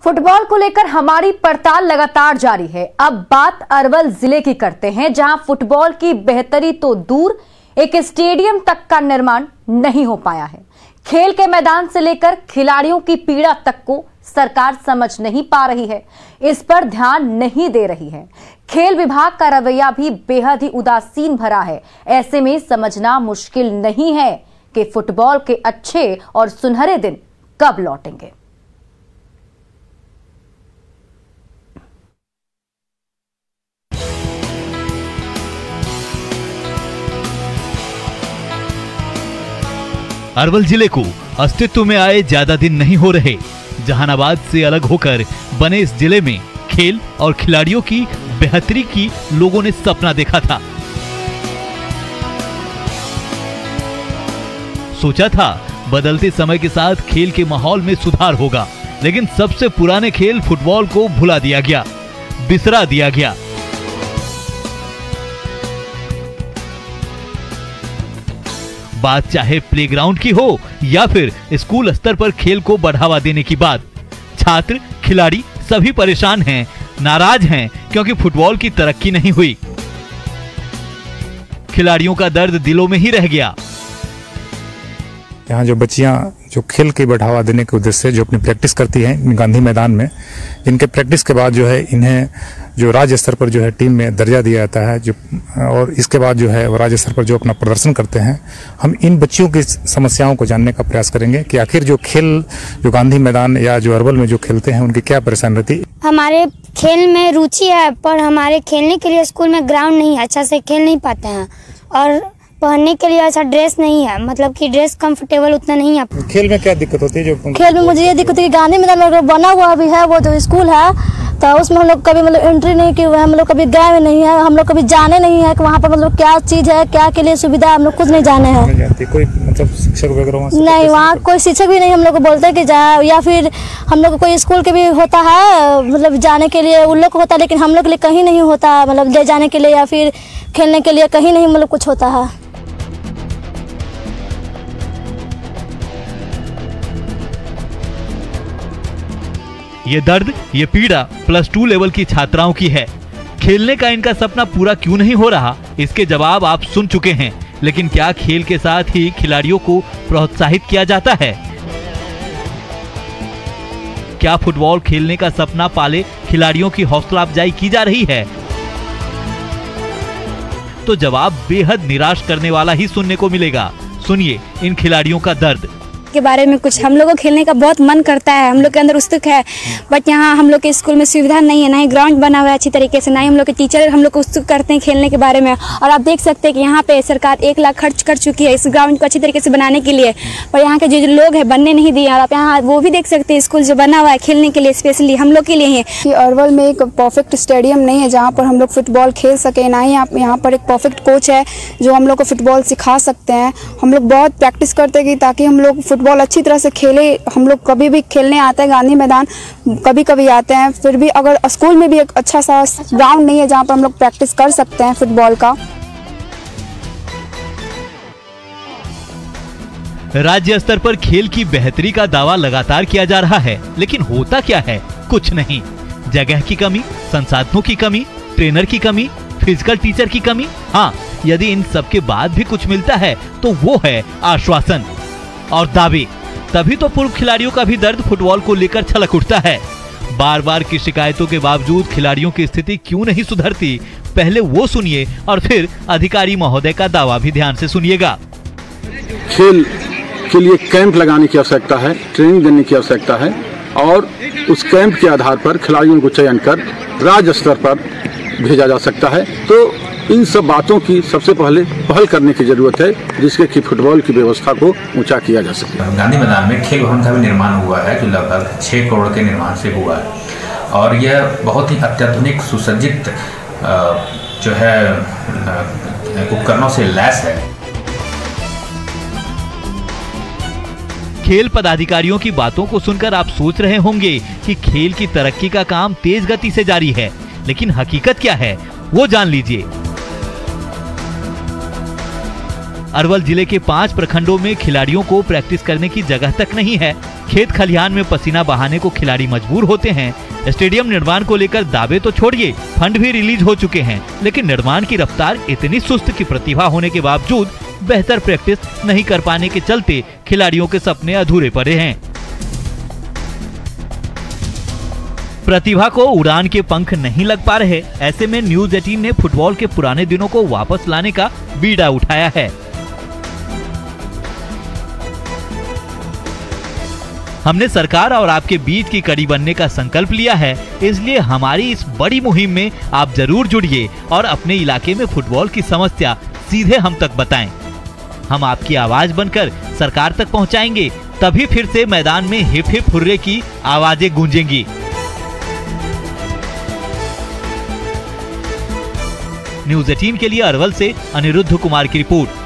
Football को लेकर हमारी पड़ताल लगातार जारी है। अब बात अरवल जिले की करते हैं, जहां फुटबॉल की बेहतरी तो दूर, एक स्टेडियम तक का निर्माण नहीं हो पाया है। खेल के मैदान से लेकर खिलाड़ियों की पीड़ा तक को सरकार समझ नहीं पा रही है, इस पर ध्यान नहीं दे रही है। खेल विभाग का रवैया भी बेहद ही उदासीन भरा है। ऐसे में समझना मुश्किल नहीं है कि फुटबॉल के अच्छे और सुनहरे दिन कब लौटेंगे। अरवल जिले को अस्तित्व में आए ज्यादा दिन नहीं हो रहे। जहानाबाद से अलग होकर बने इस जिले में खेल और खिलाड़ियों की बेहतरी की लोगों ने सपना देखा था। सोचा था बदलते समय के साथ खेल के माहौल में सुधार होगा, लेकिन सबसे पुराने खेल फुटबॉल को भुला दिया गया, बिसरा दिया गया। बात चाहे प्लेग्राउंड की हो या फिर स्कूल स्तर पर खेल को बढ़ावा देने की बात, छात्र खिलाड़ी सभी परेशान हैं, नाराज हैं, क्योंकि फुटबॉल की तरक्की नहीं हुई। खिलाड़ियों का दर्द दिलों में ही रह गया। यहाँ जो बच्चियां जो खेल के बढ़ावा देने के उद्देश्य से जो अपनी प्रैक्टिस करती हैं गांधी मैदान में, इनके प्रैक्टिस के बाद जो है इन्हें जो राज्य स्तर पर जो है टीम में दर्जा दिया जाता है, जो और इसके बाद जो है वो राज्य स्तर पर जो अपना प्रदर्शन करते हैं। हम इन बच्चियों की समस्याओं को जानने का प्रयास करेंगे कि आखिर जो खेल जो गांधी मैदान या जो अरवल में जो खेलते हैं उनकी क्या परेशानी रहती है। हमारे खेल में रुचि है, पर हमारे खेलने के लिए स्कूल में ग्राउंड नहीं है, अच्छा से खेल नहीं पाते हैं, और पहनने के लिए अच्छा ड्रेस नहीं है, मतलब कि ड्रेस कंफर्टेबल उतना नहीं है। खेल में क्या दिक्कत होती है? जो खेल में मुझे ये दिक्कत है कि गांधी मैदान में बना हुआ भी है वो जो स्कूल है, तो उसमें हम लोग कभी मतलब एंट्री नहीं किए हुए हैं, हम लोग कभी गए हुए नहीं है, हम लोग कभी जाने नहीं है कि वहाँ पर मतलब क्या चीज है, क्या के लिए सुविधा है, हम लोग कुछ नहीं जाने हैं। कोई मतलब शिक्षक वगैरह नहीं, वहाँ कोई शिक्षक भी नहीं हम लोग को बोलते हैं कि जाए, या फिर हम लोग को कोई स्कूल के भी होता है मतलब जाने के लिए उन लोग को होता है, लेकिन हम लोग के लिए कहीं नहीं होता है, मतलब ले जाने के लिए या फिर खेलने के लिए कहीं नहीं मतलब कुछ होता है। ये दर्द, ये पीड़ा +2 लेवल की छात्राओं की है। खेलने का इनका सपना पूरा क्यों नहीं हो रहा, इसके जवाब आप सुन चुके हैं। लेकिन क्या खेल के साथ ही खिलाड़ियों को प्रोत्साहित किया जाता है? क्या फुटबॉल खेलने का सपना पाले खिलाड़ियों की हौसला अफजाई की जा रही है? तो जवाब बेहद निराश करने वाला ही सुनने को मिलेगा। सुनिए इन खिलाड़ियों का दर्द के बारे में। कुछ हम लोगों को खेलने का बहुत मन करता है, हम लोग के अंदर उत्सुक है, बट यहाँ हम लोग के स्कूल में सुविधा नहीं है, ना ही ग्राउंड बना हुआ है अच्छी तरीके से, ना ही हम लोग के टीचर हम लोग को उत्सुक करते हैं खेलने के बारे में। और आप देख सकते हैं कि यहाँ पे सरकार 1 लाख खर्च कर चुकी है इस ग्राउंड को अच्छी तरीके से बनाने के लिए, पर यहाँ के जो लोग हैं बनने नहीं दिए। और आप यहाँ वो भी देख सकते हैं स्कूल जो बना हुआ है खेलने के लिए, स्पेशली हम लोग के लिए है। कि अरवल में एक परफेक्ट स्टेडियम नहीं है जहाँ पर हम लोग फुटबॉल खेल सके, ना ही यहाँ पर एक परफेक्ट कोच है जो हम लोग को फुटबॉल सिखा सकते हैं। हम लोग बहुत प्रैक्टिस करते हैं ताकि हम लोग फुटबॉल अच्छी तरह से खेले। हम लोग कभी भी खेलने आते हैं गांधी मैदान, कभी कभी आते हैं, फिर भी अगर स्कूल में भी एक अच्छा सा ग्राउंड नहीं है जहां पर हम लोग प्रैक्टिस कर सकते हैं फुटबॉल का। राज्य स्तर पर खेल की बेहतरी का दावा लगातार किया जा रहा है, लेकिन होता क्या है? कुछ नहीं। जगह की कमी, संसाधनों की कमी, ट्रेनर की कमी, फिजिकल टीचर की कमी। हाँ, यदि इन सब के बाद भी कुछ मिलता है तो वो है आश्वासन और दावे। तभी तो पूर्व खिलाड़ियों का भी दर्द फुटबॉल को लेकर छलक उठता है। बार बार की शिकायतों के बावजूद खिलाड़ियों की स्थिति क्यों नहीं सुधरती, पहले वो सुनिए और फिर अधिकारी महोदय का दावा भी ध्यान से सुनिएगा। खेल के लिए कैंप लगाने की आवश्यकता है, ट्रेनिंग देने की आवश्यकता है, और उस कैंप के आधार पर खिलाड़ियों को चयन कर राज्य स्तर पर भेजा जा सकता है। तो इन सब बातों की सबसे पहले पहल करने की जरूरत है, जिसके कि फुटबॉल की व्यवस्था को ऊंचा किया जा सके। गांधी मैदान में खेल भवन का भी निर्माण हुआ है, जो लगभग 6 करोड़ के निर्माण से हुआ है, और यह बहुत ही अत्याधुनिक सुसज्जित जो है उपकरणों से लैस है। खेल पदाधिकारियों की बातों को सुनकर आप सोच रहे होंगे कि खेल की तरक्की का काम तेज गति से जारी है, लेकिन हकीकत क्या है वो जान लीजिए। अरवल जिले के 5 प्रखंडों में खिलाड़ियों को प्रैक्टिस करने की जगह तक नहीं है। खेत खलिहान में पसीना बहाने को खिलाड़ी मजबूर होते हैं। स्टेडियम निर्माण को लेकर दावे तो छोड़िए, फंड भी रिलीज हो चुके हैं, लेकिन निर्माण की रफ्तार इतनी सुस्त की प्रतिभा होने के बावजूद बेहतर प्रैक्टिस नहीं कर पाने के चलते खिलाड़ियों के सपने अधूरे पड़े हैं। प्रतिभा को उड़ान के पंख नहीं लग पा रहे, ऐसे में न्यूज़ 18 ने फुटबॉल के पुराने दिनों को वापस लाने का बीड़ा उठाया है। हमने सरकार और आपके बीच की कड़ी बनने का संकल्प लिया है, इसलिए हमारी इस बड़ी मुहिम में आप जरूर जुड़िए और अपने इलाके में फुटबॉल की समस्या सीधे हम तक बताएं। हम आपकी आवाज बनकर सरकार तक पहुंचाएंगे, तभी फिर से मैदान में हिप हिप हुर्रे की आवाजें गूंजेंगी। न्यूज़ 18 के लिए अरवल से अनिरुद्ध कुमार की रिपोर्ट।